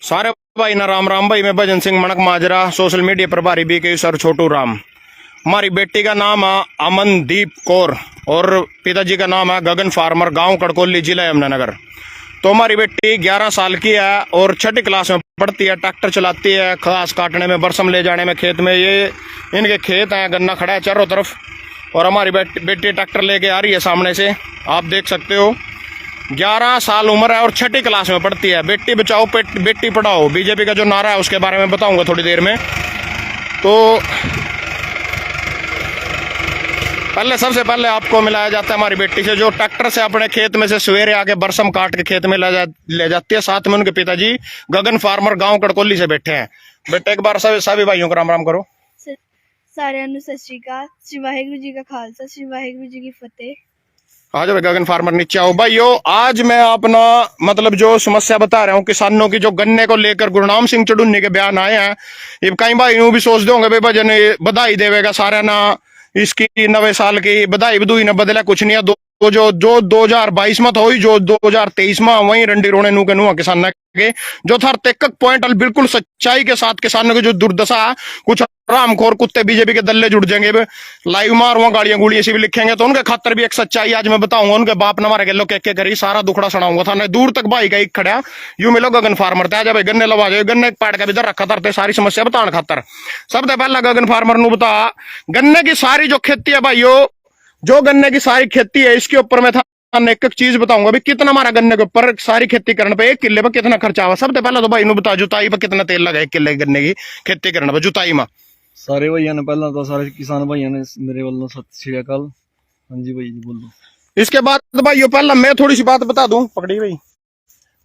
सारे भाई ना राम राम भाई। मैं भजन सिंह मणक माजरा, सोशल मीडिया प्रभारी बी के सर छोटू राम। हमारी बेटी का नाम है अमनदीप कौर और पिताजी का नाम है गगन फार्मर, गांव कड़कोली, जिला यमुनानगर। तो हमारी बेटी 11 साल की है और छठी क्लास में पढ़ती है। ट्रैक्टर चलाती है, घास काटने में, बरसम ले जाने में खेत में। ये इनके खेत हैं, गन्ना खड़ा है चारों तरफ। और हमारी बेटी ट्रैक्टर लेके आ रही है सामने से, आप देख सकते हो। 11 साल उम्र है और छठी क्लास में पढ़ती है। बेटी बचाओ बेटी पढ़ाओ, बीजेपी का जो नारा है उसके बारे में बताऊंगा थोड़ी देर में। तो सबसे पहले आपको मिलाया जाता है हमारी बेटी से, जो ट्रैक्टर से अपने खेत में से सवेरे आके बरसम काट के खेत में ले जाती है। साथ में उनके पिताजी गगन फार्मर गांव कड़कोली से बैठे हैं। बेटे एक बार सभी भाइयों को राम राम करो। सारे सत श्री अकाल। श्री वाहिगुरु जी का खालसा, श्री वाहिगुरु जी की फतेह। आज गगन फार्मर नीचे आओ भाइयों। आज मैं अपना मतलब जो समस्या बता रहा हूँ किसानों की, जो गन्ने को लेकर गुरनाम सिंह चुड़ुन्नी के बयान आए हैं। ये कई भाई यूं भी सोच दोगे भाई भजन बधाई देवेगा सारा ना, इसकी 90 साल की बधाई बधुई न बदला कुछ नहीं है। जो 2022 में तो जो 2023 में वही रंडी रोने नू के नुआ किसान के जो थर तेक पॉइंट बिल्कुल सच्चाई के साथ किसानों की जो दुर्दशा, कुछ रामखोर कुत्ते बीजेपी के दल्ले जुड़ जाएंगे, लाइव मार वहां गाड़ियां गुड़ियां सी भी लिखेंगे। तो उनके खातर भी एक सच्चाई आज मैं बताऊंगा। उनके बाप ने मारे गलो के करी सारा दुखड़ा सुनाऊंगा था। नहीं दूर तक भाई का एक खड़ा यूं मिलो गगन फार्मर थे, भाई गन्ने लवा जाए, गन्ने पाड़ का भी इधर रखा था सारी समस्या बताने खातर। सबसे पहला गगन फार्मर नु बता, गन्ने की सारी जो खेती है भाइयों, जो गन्ने की सारी खेती है, इसके ऊपर मैं था एक एक चीज बताऊंगा भी कितना हमारा गन्ने के ऊपर सारी खेती करने पे 1 किले पे कितना खर्चा हुआ। सबसे पहला तो भाई नु बता, जुताई पे कितना तेल लगा 1 किले गन्ने की खेती करने पे जुताई में। सारे भाइयों ने पहला तो सारे किसान भाइयों ने मेरे वालों सत श्री अकाल। हाँ जी भाई जी बोलो। इसके बाद भाइयों पहला मैं थोड़ी सी बात बता दूं, पकड़ी भाई,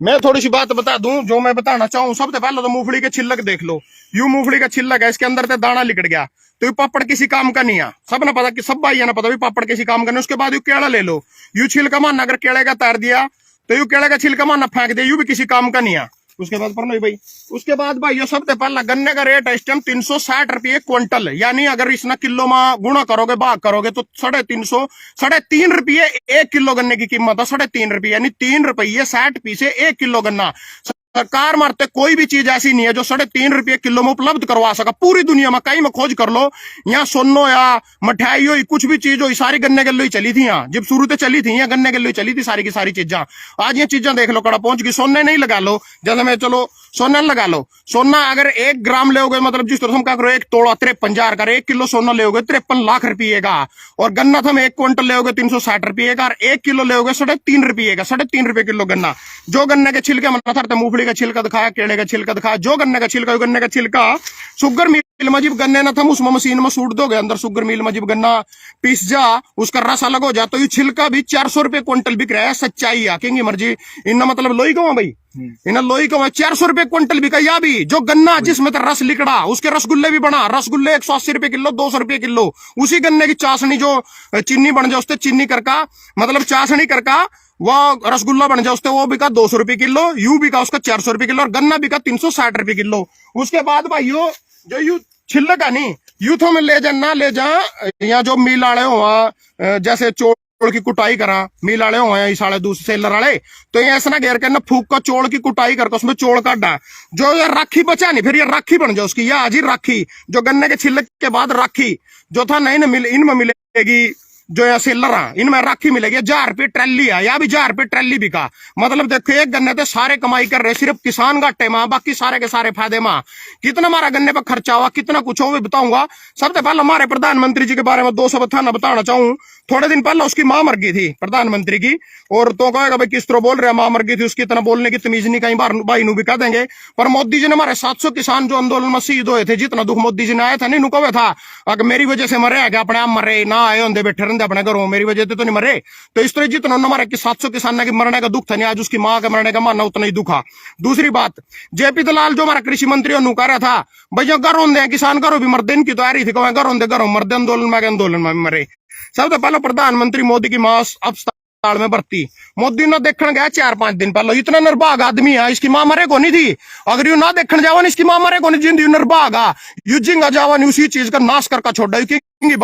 मैं थोड़ी सी बात बता दूं जो मैं बताना चाहूं। सबसे पहले तो मूंगफली के छिलक देख लो। यू मूंगफली का छिलक है, इसके अंदर से दाना लिकड़ गया तो ये पापड़ किसी काम का नहीं है। सब ना पता कि सब भाई ना पता भी पापड़ किसी काम का नहीं। उसके बाद यू केड़ा ले लो, यू छिलका मारना, अगर केड़े का तार दिया तो यू केड़े का छिलका मारना फेंक दिया, यू भी किसी काम का नहीं है। उसके बाद पर नहीं भाई, उसके बाद भाई ये सबसे पहला गन्ने का रेट है इस टाइम 360 रुपये क्विंटल। यानी अगर इसना किलो में गुणा करोगे, भाग करोगे तो 3.5 रुपये 1 किलो गन्ने की कीमत है। 3.5 रुपये यानी 3 रुपये 60 पैसे 1 किलो गन्ना। सरकार मारते कोई भी चीज ऐसी नहीं है जो 3.5 रुपये किलो में उपलब्ध करवा सका पूरी दुनिया में। कहीं में खोज कर लो, यहाँ सोनो या मिठाई हो, कुछ भी चीज हो, सारी गन्ने गल्लो ही चली थी। यहाँ जब शुरू से चली थी, यहाँ गन्ने गल्लो ही चली थी सारी की सारी चीजा। आज ये चीजें देख लो कड़ा पहुंच गई। सोने नहीं लगा लो, जैसे मैं चलो सोना लगा लो। सोना अगर 1 ग्राम ले मतलब जिस तरह क्या करो 1 तोड़ा 53,000 का, 1 किलो सोना ले 53 लाख रुपये का। और गन्ना था 1 क्विंटल ले 360 रुपये का, और 1 किलो ले 3.5 रुपये का। 3.5 रुपये किलो गन्ना। जो गन्ने के छिलके मना था, मूंगफली का छिलका दिखाया, केले का छिलका दिखाया, जो गन्ने का छिलका, गन्ने का छिलका शुगर मिल में जब गन्ने ना था उसमें मशीन में सूट दोगे अंदर, शुगर मिल में जब गन्ना पीस जा, उसका रस अलग हो जा, तो ये छिलका भी 400 रुपये क्विंटल बिक रहा है। सच्चाई है कहेंगे मर्जी, इन्ना मतलब लोही को भाई, इन्हें लोही को 400 रुपये क्विंटल बिका। या भी जो गन्ना जिसमें तो रस लिकड़ा, उसके रसगुल्ले भी बना, रसगुल्ले 180 रुपये किलो, 200 रुपये किलो। उसी गन्ने की चाशनी जो चीनी बन जाए उससे चीनी करका मतलब चाशनी करका वो रसगुल्ला बन जाए उससे वो बिका 200 रुपये किलो। यू बिका उसका 400 रुपये किलो और गन्ना बिका 360 रुपये किलो। उसके बाद भाइयों जो यू छिलका नहीं यूथों में ले जा ना ले जा, यहाँ जो मिल आड़े हो जैसे चोड़ की कुटाई करा, मिल आड़े हो साढ़े दूसरे सेलर वाले, तो ये ऐसा ना घेर के ना फूक का चोड़ की कुटाई करके उसमें चोड़ काटा, जो ये राखी बचा नहीं, फिर ये राखी बन जाए उसकी। यह आज ही राखी जो गन्ने के छिलक के बाद राखी जो था नहीं ना इनमें मिलेगी, जो यहाँ सेलर है इनमें राखी मिलेगी। 1000 रुपये ट्रैली है, या भी 1000 रुपये ट्रैली बिका। मतलब देखो एक गन्ने पे सारे कमाई कर रहे, सिर्फ किसान घाटे में, बाकी सारे के सारे फायदे में। कितना हमारा गन्ने पर खर्चा हुआ, कितना कुछ हो, बताऊंगा। सबसे पहले हमारे प्रधानमंत्री जी के बारे में 200 बताना चाहूँ। थोड़े दिन पहले उसकी मां मर गई थी प्रधानमंत्री की, और तो कहेगा भाई किस तरह बोल रहे हैं, मां मर गई थी, उसकी इतना बोलने की तमीज नहीं, कहीं बार भाई नू भी कह देंगे। पर मोदी जी ने हमारे 700 किसान जो आंदोलन में शहीद हुए थे, जितना दुख मोदी जी ने आया था नहीं नुका हुआ था, अगर मेरी वजह से मरे है अपने आप मरे ना आए होंगे बैठे रहते अपने घरों, मेरी वजह से तो नहीं मरे। तो इस तरह जितना हमारे 700 किसान के मरने का दुख था नहीं, आज उसकी मां के मरने का मानना उतना ही दुखा। दूसरी बात, जेपी दलाल जो हमारा कृषि मंत्री नुका रहा था भैया घर होंगे किसान घरों भी मरदे, इनकी तो आ रही थी घर होंगे घरों मरदे, आंदोलन में मरे। सबसे पहले प्रधानमंत्री मोदी की मां अस्पताल में भर्ती, मोदी ना देखने गया 4-5 दिन पहले। इतना निर्भाग आदमी है, इसकी मां मरे को नहीं थी, अगर यू ना देखने जावन इसकी मां मरे को नहीं, जिंदगी निर्भाग है यूजिंग जावन उसी चीज का नाश करके छोड़ा।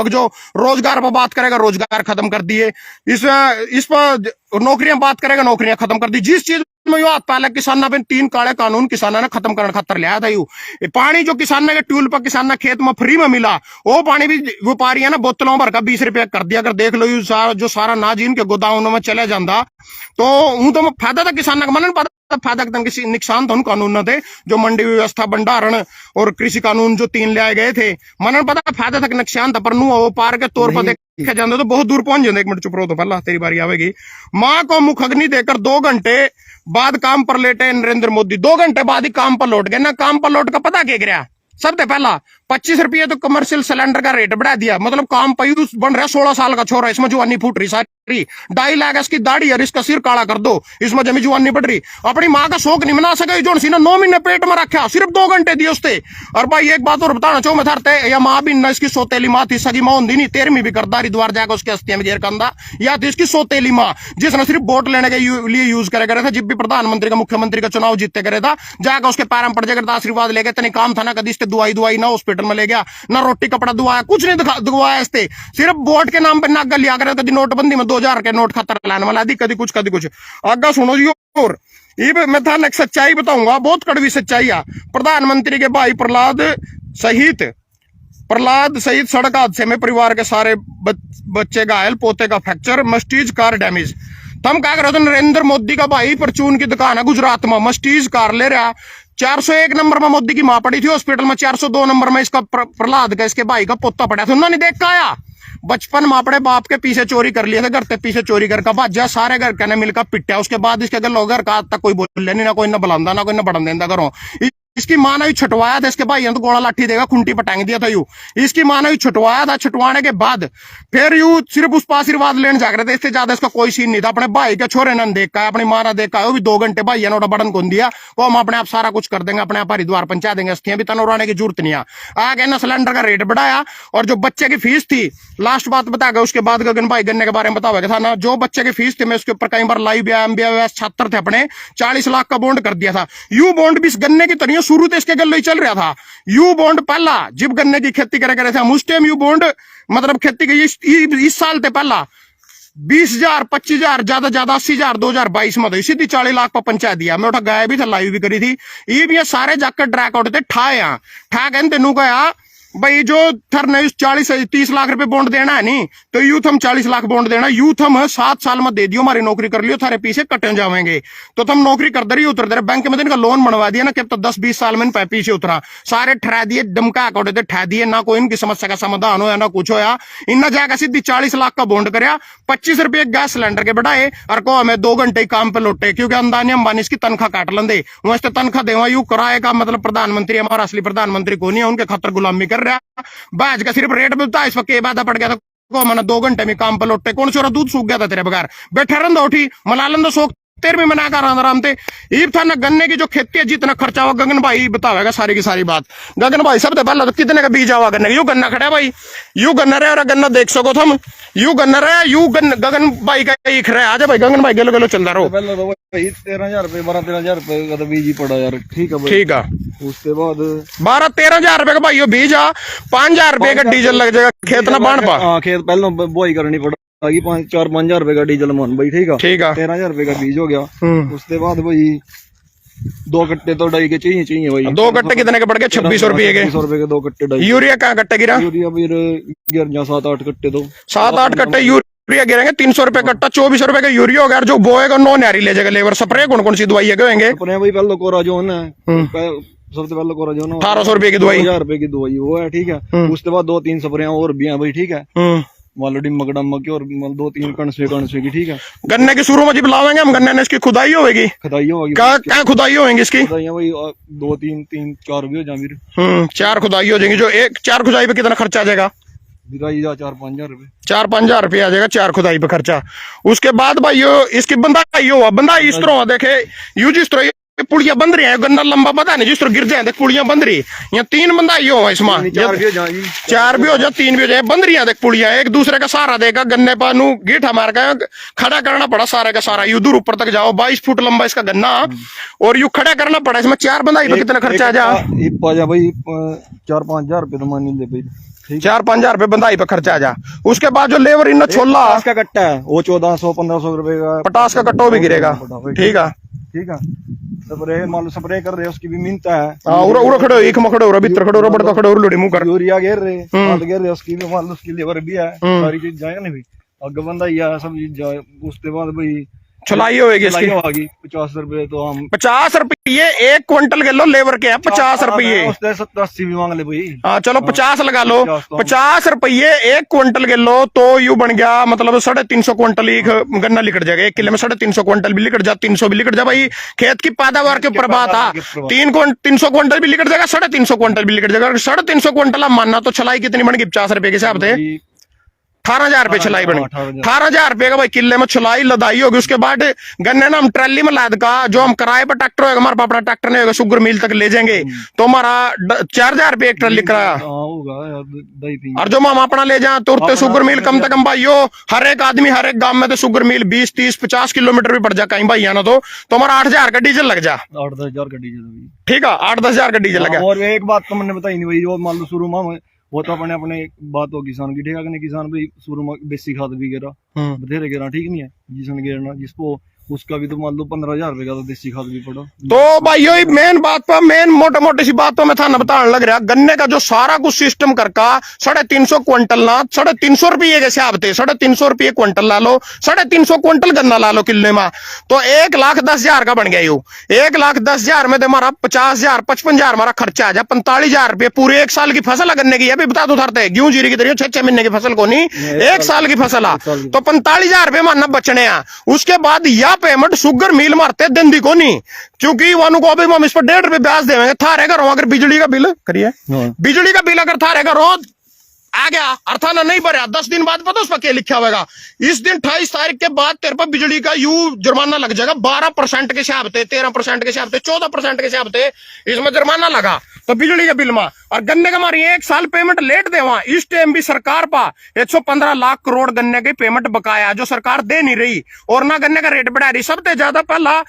जो रोजगार पर बात करेगा रोजगार खत्म कर दिए, इस पर नौकरियां बात करेगा नौकरियां खत्म कर दी। जिस चीज में यो पहले किसाना पे 3 काले कानून किसाना ने खत्म करने खातर लिया था। यू पानी जो किसान के ट्यूल पर किसान खेत में फ्री में मिला, वो पानी भी व्यापारी है ना बोतलों भर का 20 रुपया कर दिया। अगर देख लो यू जो सारा नाज इनके गोदामों में चले जाता तो हूं तो फायदा था किसान का, मन पता फायदा किसी नुकसान तो उन कानून न थे जो मंडी व्यवस्था भंडारण और कृषि कानून जो 3 ले आए गए थे। मन पता फायदा था नुकसान था, पर नु वो पार के तौर पर देखा जाता तो बहुत दूर पहुंच जाते। 1 मिनट चुप रहो तो पहला तेरी बारी आवेगी। माँ को मुख अग्नि देकर 2 घंटे बाद काम पर लेटे नरेंद्र मोदी। 2 घंटे बाद ही काम पर लौट गए ना। काम पर लौट का पता क्या गिरा? सबसे पहला 25 रुपये तो कमर्शियल सिलेंडर का रेट बढ़ा दिया। मतलब काम पयूस बन रहा है, 16 साल का छोरा, इसमें जवानी फूट रही सारी। 2.5 लाख इसकी दाढ़ी और इसका सिर काला कर दो, इसमें जमी जवानी बढ़ रही। अपनी माँ का शौक नहीं मना सके जो 9 महीने पेट में रखा, सिर्फ 2 घंटे दिए उससे। और भाई एक बात और बताना चाहूँ मैं थारते, या माँ भी न इसकी सोतेली माँ थी, सगी माँ होंगी नहीं, 13वीं भी करदा हरिद्वार जाकर उसके अस्थियां में घेर कंधा, या थी इसकी सोतेली माँ जिसने सिर्फ वोट लेने के लिए यूज करे करे था। जब भी प्रधानमंत्री का मुख्यमंत्री का चुनाव जीतते करे था, जाकर उसके पैरों पड़ जाकर आशीर्वाद लेके तनी काम था ना, कदी इससे दुआई ना हॉस्पिटल में ले गया, ना रोटी कपड़ा दुआया, कुछ नहीं दुआया इससे। सिर्फ वोट के नाम पर नागा लिया करे। कभी नोटबंदी में 2000 के नोट खतर लाने वाला दी, कभी कुछ कभी कुछ। आगा सुनो जी, और ये मैं था एक सच्चाई बताऊंगा, बहुत कड़वी सच्चाई है। प्रधानमंत्री के भाई प्रहलाद सहित सड़क हादसे में परिवार के सारे बच्चे घायल, पोते का फ्रैक्चर, मस्टीज कार डैमेज। तम क्या करो तो नरेंद्र मोदी का भाई परचून की दुकान है गुजरात में, मस्टीज कार ले रहा। 401 नंबर में मोदी की मां पड़ी थी हॉस्पिटल में, 402 नंबर में इसका प्रहलाद का, इसके भाई का पोता पड़ा था। उन्होंने देख का आया बचपन में अपने बाप के पीछे चोरी कर लिया था, घर के पीछे चोरी करके भाजा, सारे घर के ने मिलकर पिटा। उसके बाद इसके घर का आज तक कोई बोले नहीं, ना कोई ना बुलांदा, ना कोई ना बढ़न देता घरों। इसकी मां ने छुटवाया था, इसके भाई ने तो गोला लाठी देगा खुंटी पर टांग दिया था। यू इसकी मां ने छुटवाया था, छुटवाने के बाद फिर यू सिर्फ उस पर आशीर्वाद लेने जा रहे थे, इससे ज्यादा इसका कोई सीन नहीं था। अपने भाई के छोरे ने देखा है, अपनी मां ने देखा है, वो भी 2 घंटे भाई ने बड़न कौन दिया, वो हम अपने आप सारा कुछ कर देंगे, अपने आप हरिद्वार पहुंचा देंगे, अस्थियां भी तनौराने की जरूरत नहीं है। आगे ना सिलेंडर का रेट बढ़ाया, और जो बच्चे की फीस थी, लास्ट बात बता गया, उसके बाद गगन भाई गन्ने के बारे में बताओगे था ना, जो बच्चे की फीस थी, मैं उसके ऊपर कई बार लाइव MBBS छात्र थे अपने, 40 लाख का बॉन्ड कर दिया था। यू बॉन्ड भी इस गन्ने की तरह शुरू तो इसके गल चल रहा था। यू बॉन्ड पहला जब गन्ने की खेती करे थे, उस टाइम यू बॉन्ड मतलब खेती की इस साल थे पहला 20,000 25,000 ज्यादा 80,000 2022 में तो सीधी 40 लाख पर पंचायत दिया। मैं उठा गाया भी था, लाइव भी करी थी। ये भी सारे जाकर ड्रैक आउट थे, ठा कहते तेनू कहा भाई जो थर ने 40-30 लाख रुपए बॉन्ड देना है नहीं, तो यूथ हम 40 लाख बॉन्ड देना, यूथ हम 7 साल में दे दियो, हमारी नौकरी कर लियो, थारे पीछे कटे जाएंगे। तो तुम नौकरी कर दे रही उतर दे, बैंक में इनका लोन बनवा दिया ना, कि तो 10-20 साल में पीछे उतरा, सारे ठहरा दिए, डमका अकाउंट थे ठह दिए, ना कोई इनकी समस्या का समाधान होया ना कुछ होया। इन्ना जाकर सीधी 40 लाख का बॉन्ड कराया, 25 रुपये गैस सिलेंडर के बढ़ाए, और को हमें 2 घंटे काम पे लौटे, क्योंकि अंबानी इसकी तनख्वाह काट लेंदे, वैसे तनख्वाह देवा यू कराए का मतलब प्रधानमंत्री हमारा असली प्रधानमंत्री को नहीं है, उनके खतर गुलामी कर रहा। बाज का सिर्फ रेट मिलता है, इस वक्त बाधा पड़ गया था को मैंने 2 घंटे में काम पर लौटे, कौन छोरा दूध सूख गया था तेरे बगैर, बैठे रंदा उठी मलालंदा शोक तेर में मना कर आराम थे। ईब था ना गन्ने की जो खेती है, जितना खर्चा हुआ गगन भाई बतावेगा सारी की सारी बात। गगन भाई सबसे पहले तो कितने का बीज आवा गन्ने, यू गन्ना खड़ा भाई, यू गन्ना रहे, और गन्ना देख सको तुम, यू गन्ना रहे, यू गगन भाई का ही खड़ा है। आजा भाई गगन भाई गलो गलो चलता रहो। पहले तो भाई 13,000 रुपए 12-13,000 रुपए का तो बीज ही पड़ा यार, ठीक है भाई, ठीक है। उसके बाद 12-13,000 रुपए का भाई बीज आ, 5,000 रुपए का डीजल लग जाएगा खेत ना बांध पा। हाँ खेत पहले बुआई करनी पड़ा, 4-5,000 रुपए का डीजल मान भाई, ठीक है, 13,000 रुपए का बीज हो गया। उसके बाद भाई 2 कट्टे तो डाई के चाहिए भाई। 2 कट्टे कितने के पड़ गए? 2600 रुपए के। 2600 रुपए के 2 कट्टे डाई। यूरिया कहाँ कट्टे गिरा? यूरिया फिर 7-8 कट्टे, तो 7-8 कट्टे यूरिया गिरेंगे, 300 रुपए कट्टा, 2400 रुपए का यूरिया होगा। जो बोएगा 9 न्यारी ले जाएगा लेबर। स्प्रे कौन सी दवाई है? अपने भाई पहले कोरा जो है, सबसे पहले कोरा जो 1800 रुपए की दवाई, 1000 रुपए की दवाई वो है, ठीक है। उसके बाद 2-3 स्प्रे और भी है भाई, ठीक है, वालडी मगडम की और 2-3 कणसे की, ठीक है। गन्ने की शुरू में जब लावेंगे हम, गन्ने ने इसकी खुदाई होगी, क्या खुदाई होगी इसकी? भाई 2-3-4 भी हो जाएंगे। 4 खुदाई हो जाएंगी। जो 4 खुदाई पे कितना खर्चा आ जाएगा? 4-5 हजार रुपए, 4-5 रुपये आ जाएगा 4 खुदाई पे खर्चा। उसके बाद भाई इसकी बंदा इस तरह देखे, यू जिस तरह पुड़िया बंद रही है, गन्ना लंबा पता नहीं, जिस तरह गिर जाए पुड़िया बंद रही, यहाँ 3 बंदा इसमें 4 भी हो जाए, 3 भी हो जाए, बंद रही है देख पुड़िया, एक दूसरे का सहारा देगा। गन्ने पर नू गीठा मार के खड़ा करना पड़ा सारे का सारा, यू दूर ऊपर तक जाओ, 22 फुट लंबा इसका गन्ना, और यू खड़ा करना पड़ा। इसमें 4 बंदा कितना खर्चा आ जा भाई? 4-5 हजार रुपए तो मान ले भाई। 4-5 हजार रुपए बंधाई पे खर्चा आ जा। उसके बाद जो लेबर इन छोला का कट्टा है वो 1400-1500 रुपए का, 50 का कट्टो भी गिरेगा। ठीक है स्प्रे मान लो स्प्रे कर रहे उसकी भी मिलता है। हाँ उरो खड़े हो, एक में खड़े हो, भीतर खड़े हो, बड़े तो खड़े हो, लोड़ी मुंह कर यूरिया घेर रहे खाद घेर रहे उसकी भी मान लो, उसकी लेबर भी है, सारी चीज जाएगा ना भाई। अगर बंदा या सब चीज जाए उसके बाद भाई छुलाई होगी इसकी 50 रुपए। तो हम 50 रुपये 1 क्विंटल के लो लेबर के है 50 रुपये। 70-80 भी मांग ले भाई। हाँ चलो 50 लगा लो, 50 रुपये 1 क्विंटल के लो तो यू बन गया मतलब 350 क्विंटल ही गन्ना लिकट जाएगा। 1 किलो में 350 क्विंटल भी लिकट जा, 300 भी लिकट जा भाई। खेत की पैदावार के ऊपर बात आ, 300 क्विंटल भी लिकट जाएगा, 350 क्विंटल भी लिकट जाएगा। 350 क्विंटल आप मानना तो छलाई कितनी बन गई 50 रुपए के हिसाब से 18,000 रुपए छलाई बनी। 18,000 रुपए का भाई किले में छलाई लदाई होगी। उसके बाद गन्ने ना हम ट्रैली में लाद का जो हम किराए पर ट्रैक्टर होगा, हमारे अपना ट्रैक्टर नहीं होगा, शुगर मिल तक ले जाएंगे तो हमारा 4,000 रुपए एक ट्रैली किराया। और जो हम अपना ले जाए तुरते शुगर मिल कम से कम भाई हर एक आदमी हर एक गांव में तो शुगर मिल 20, 30, 50 किलोमीटर भी पड़ जा कहीं भाई ना तो हमारा 8,000 का डीजल लग जा। 8-10 हजार का डीजल। ठीक है 8-10 हजार का डीजल लगा। और एक बात तो मैंने बताई नहीं भाई, जो मान लो शुरू में वो तो अपने बात हो किसान की, ठीक है कि किसान भाई शुरू में देसी खाद भी गिरा बथेरे गिरा, ठीक नहीं है जिसने गिरना जिसको उसका भी तो मान लो 15,000 रुपए का तो देसी खाद भी पड़ा। तो भाई यही मेन बात पर मेन मोटे मोटी सी बात तो मैं था ना बताने लग रहा, गन्ने का जो सारा कुछ सिस्टम करका 350 क्विंटल ना 350 रुपये के हिसाब से 350 रुपये क्विंटल ला लो, 350 क्विंटल गन्ना ला लो किले में तो 1,10,000 का बन गया। यू 1,10,000 में हमारा 50,000 55,000 हमारा खर्चा आ जाए। 45,000 रुपये पूरे 1 साल की फसल गन्ने की अभी बता दो उधरते गेहूं जीरी की तरह 6-6 महीने की फसल को नहीं 1 साल की फसल आ तो 45,000 रुपये मानना बचने आ। उसके बाद या पेमेंट शुगर मिल मारते दिन दी को नहीं, क्योंकि वानु को अभी हम इस पर 1.5 रुपए ब्याज देंगे। थारे घरों अगर बिजली का बिल करिए, बिजली का बिल अगर थारे घरों आ गया अर्थाना नहीं भरा 10 दिन बाद पता उस पर क्या लिखा होगा, इस दिन 28 तारीख के बाद तेरे पर बिजली का यू जुर्माना लग जाएगा 12% के हिसाब से, 13% के हिसाब से, 14% के हिसाब से इसमें जुर्माना लगा तो बिजली के बिल में। और गन्ने का हमारी 1 साल पेमेंट लेट दे वहां इस टाइम भी सरकार पा 115 लाख करोड़ गन्ने की पेमेंट बकाया जो सरकार दे नहीं रही और ना गन्ने का रेट बढ़ा रही। सबसे ज्यादा पहला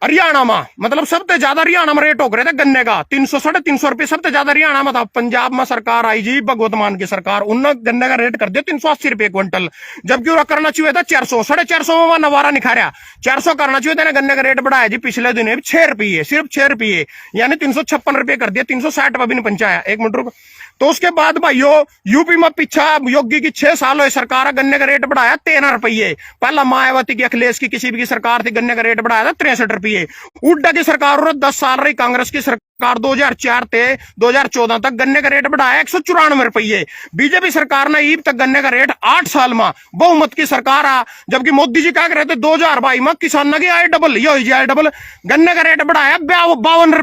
हरियाणा में मतलब सबसे ज्यादा हरियाणा में रेट हो रहे थे गन्ने का 300-350 रुपये सबसे ज्यादा हरियाणा में था। पंजाब में सरकार आई जी भगवत मान की सरकार, उन्होंने गन्ने का रेट कर दिया 380 रुपये क्विंटल, जबकि वो करना चाहिए था 400, 450 में नवारा निखारा 400 करना चाहिए था ना। गन्ने का रेट बढ़ाया जी पिछले दिन 6 रुपये, सिर्फ 6 रुपये यानी 356 रुपये कर दिया, 360 पर भी नहीं पहुंचाया। 1 मिनट रुको। तो उसके बाद भाइयों यूपी में पीछा योगी की 6 साल हुए सरकार गन्ने का रेट बढ़ाया 13 रुपये। पहला मायावती की अखिलेश की किसी भी सरकार थी गन्ने का रेट बढ़ाया था 63 रुपये। हुड्डा की सरकार और 10 साल रही कांग्रेस की सरकार 2004 से 2014 तक गन्ने का रेट बढ़ाया 194 रुपये। बीजेपी सरकार ने ईब तक गन्ने का रेट 8 साल में बहुमत की सरकार आ, जबकि मोदी जी क्या कर रहे थे 2022 में किसान की आय डबल आय डबल गन्ने का रेट बढ़ाया 52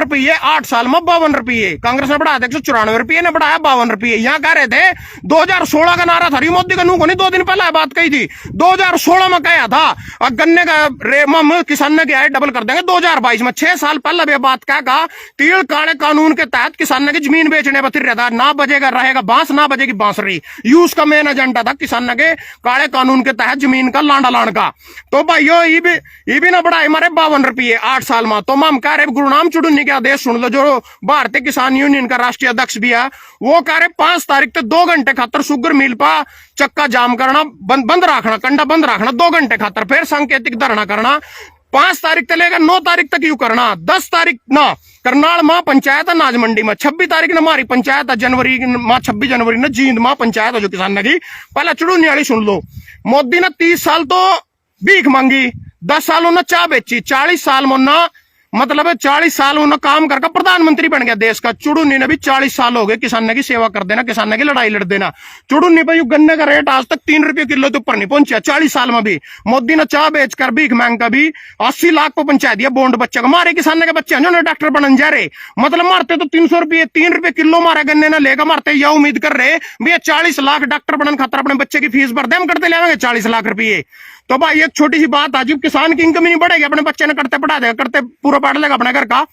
रुपये 8 साल में 52 रुपये। कांग्रेस ने बढ़ाया 194 रुपये ने बढ़ाया 52 रुपये। यहाँ कह रहे थे 2016 का नारा था मोदी का नू को नहीं 2 दिन पहले बात कही थी 2016 में कहा था गन्ने का रेट किसान की आय डबल कर देंगे 2022 में। 6 साल पहले भी बात कहा तील काले कानून के तहत किसान की जमीन बेचने पर रहता ना बजेगा रहेगा बांस ना बजेगी बांसुरी, यू उसका मेन एजेंडा था किसान के काले कानून के तहत जमीन का लांडा लान का। तो भाइयों ये भी ना बढ़ाए हमारे 52 रुपये 8 साल में। तो हम कह रहे गुरुनाम चुड़ुन्नी के आदेश सुन लो, जो भारतीय किसान यूनियन का राष्ट्रीय अध्यक्ष भी है वो कह रहे 5 तारीख तक 2 घंटे खातर शुगर मिल पा चक्का जाम करना बंद रखना, कंडा बंद रखना 2 घंटे खातर, फिर सांकेतिक धरना करना 5 तारीख तक लेगा 9 तारीख तक यू करना। 10 तारीख ना करनाल मां पंचायत है नाज मंडी में, 26 तारीख ने हमारी पंचायत है जनवरी मां 26 जनवरी ने जींद मां पंचायत है जो किसान की। पहले चुड़ूनी वाली सुन लो, मोदी ने 30 साल तो भीख मांगी, 10 साल उन्होंने चाह बेची, 40 साल में ना मतलब 40 साल उन्होंने काम करके प्रधानमंत्री बन गया देश का। चुड़ुन्नी ने भी 40 साल हो गए किसान की सेवा कर देना, किसान की लड़ाई लड़ देना। चुड़ुन्नी पे गन्ने का रेट आज तक 3 रुपये किलो तो ऊपर नहीं पहुंचा 40 साल में भी। मोदी ने चाह बेचकर भीख मांग का भी 80 लाख को पहुंचा दिया बॉन्ड बच्चे को। मारे किसान के बच्चे जो डॉक्टर बनने जा रहे, मतलब मारते तो 300 रुपये 3 रुपये किलो मारे गन्ने ने लेकर मारते, यह उम्मीद कर रहे भैया 40 लाख डॉक्टर बनने खातर अपने बच्चे की फीस भर दे, हम करते ले 40 लाख रुपये। तो भाई एक छोटी सी बात आज किसान की इनकम ही नहीं बढ़ेगी, अपने बच्चे ने करते पढ़ा देगा, करते पूरा पढ़ लेगा अपने घर का।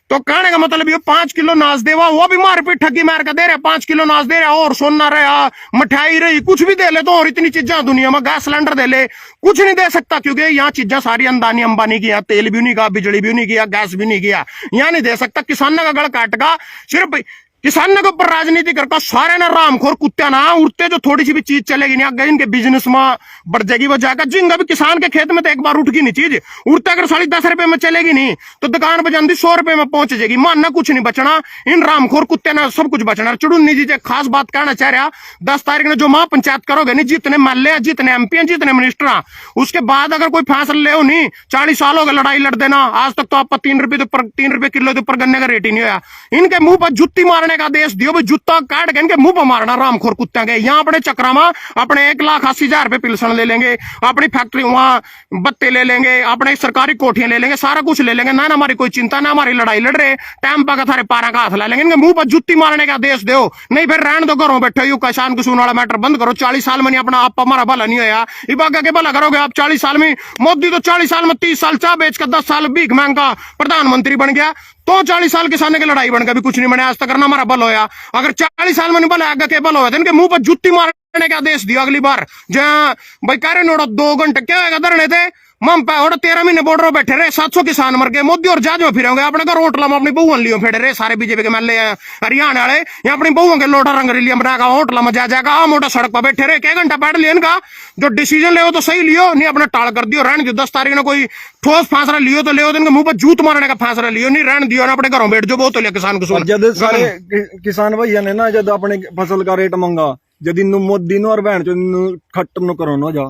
तो कहने का मतलब ये 5 किलो नाच देवा वो भी मार पीट ठगी मार का दे रहे, 5 किलो नाच दे रहा और सोना रहा मिठाई रही कुछ भी दे ले तो, और इतनी चीजें दुनिया में गैस सिलेंडर दे ले कुछ नहीं दे सकता, क्योंकि यहाँ चीजें सारी अंदानी अंबानी की, तेल भी नहीं किया, बिजली भी नहीं किया, गैस भी नहीं किया, यहाँ नहीं दे सकता। किसान का गड़ काट का सिर्फ किसान के ऊपर राजनीति करके सारे ना रामखोर कुत्ते ना उड़ते, जो थोड़ी सी भी चीज चलेगी नहीं आगे इनके बिजनेस में बढ़ जाएगी वो जाकर जिंगा भी किसान के खेत में तो एक बार उठ गई नहीं चीज उड़ते, अगर 10.5 रुपए में चलेगी नहीं तो दुकान पर जाती 100 रुपए में पहुंच जाएगी, मानना कुछ नहीं बचना, इन रामखोर कुत्ते ना सब कुछ बचना। चुड़ुन्नी जी खास बात कहना चाह रहा, 10 तारीख ने जो महापंचायत करोगे नहीं, जितने महल्ले हैं, जितने एमपी हैं, जितने मिनिस्टर हैं, उसके बाद अगर कोई फैसला ले नहीं, 40 साल हो गए लड़ाई लड़ देना, आज तक तो आपका 3 रुपए किलो के ऊपर गन्ने का रेट ही नहीं हुआ। इनके मुंह पर जुत्ती मारने का आदेश दियो भाई, जुत्ता काट के इनके मुंह पर मारना रामखोर कुत्ते के। यहाँ अपने चक्रा में अपने 1,80,000 रुपए पिलसन ले लेंगे, अपनी फैक्ट्री वहां बत्ते ले लेंगे, अपने सरकारी कोठियां ले लेंगे, सारा कुछ ले लेंगे, ना हमारी कोई चिंता, ना हमारी लड़ाई लड़ रहे, टाइम पाकर थारे पारा का हाथ ला लेंगे। इनके मुंह पर जुत्ती मारने का आदेश दो, नहीं फिर रहने दो, घरों बैठे यू किसान कसून वाला मैटर बंद करो। 40 साल में नहीं अपना आप हमारा भला नहीं होया, इबागा के भला करोगे आप 40 साल में। मोदी तो 40 साल में 30 साल चाह बेच कर 10 साल भीख मांग का प्रधानमंत्री बन गया, तो 40 साल किसानों की लड़ाई बन गया भी कुछ नहीं बने आज तक, करना हमारा बल होया। अगर 40 साल में नहीं बल आगे के बल होया तो इनके मुंह पर जुत्ती मारने का आदेश दिया अगली बार। जहां भाई कह रहे नोड़ा 2 घंटे क्या होगा धरने थे, मम पे और 13 महीने बॉर्डर बैठे रहे, 700 किसान मर गए, मोदी और जहाज में फिरेंगे अपने घर होटल में अपनी बहुओं लियो फेड़े रहे सारे बीजेपी के महल्ले हरियाणा वाले, या अपनी बहुओं के लोटा रंगरेलिया बनाएगा होटल में जा जाएगा, आ मोटा सड़क पर बैठे रहे, क्या घंटा बैठ लिया इनका। जो डिसीजन ले तो सही लियो, नहीं अपना टाल कर दियो, रहने दियो। 10 तारीख ने कोई ठोस फैसला लियो तो लियो, इनके मुंह पर जूत मारने का फैसला लियो, नहीं रहने दियो, ना अपने घरों बैठ जो बहुत हो लिया किसान को। जब सारे किसान भैया ने ना जब अपने फसल का रेट मंगा, जब मोदी नो और बहन चो खत्म नो करो ना जा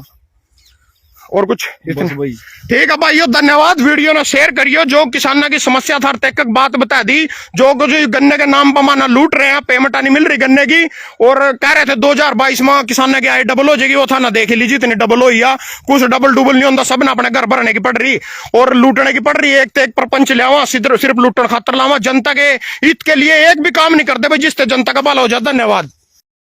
और कुछ बस भाई। ठीक है भाइयों, धन्यवाद। वीडियो ना शेयर करियो, जो किसानों की समस्या था तक बात बता दी, जो गन्ने के नाम पर माना लूट रहे हैं, पेमेंट नहीं मिल रही गन्ने की, और कह रहे थे 2022 में किसानों की आय डबल हो जाएगी, वो था ना देख लीजिए इतनी डबल हो या कुछ डबल डुबल नहीं होता, सब ना अपने घर भरने की पड़ रही और लूटने की पड़ रही है। एक तो एक प्रपंच लिया सिर्फ लूटन खातर लावा, जनता के हित के लिए एक भी काम नहीं करते भाई जिससे जनता का भला हो जाए। धन्यवाद।